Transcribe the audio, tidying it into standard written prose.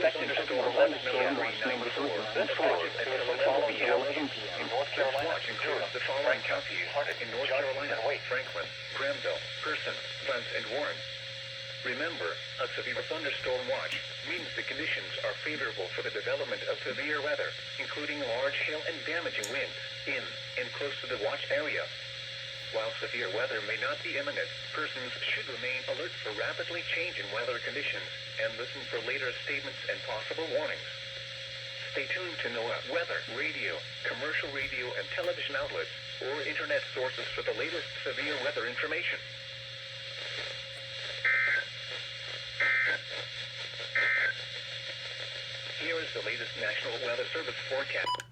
Thunderstorm watch number 394. This watch is available via in North Carolina. This watch includes the following counties in North Carolina: Franklin, Granville, Person, Plant, and Warren. Remember, a severe thunderstorm watch means the conditions are favorable for the development of severe weather, including large hail and damaging winds in and close to the watch area. While severe weather may not be imminent, persons should remain alert for rapidly changing weather conditions and listen for later statements and possible warnings. Stay tuned to NOAA weather, radio, commercial radio and television outlets, or internet sources for the latest severe weather information. Here is the latest National Weather Service forecast.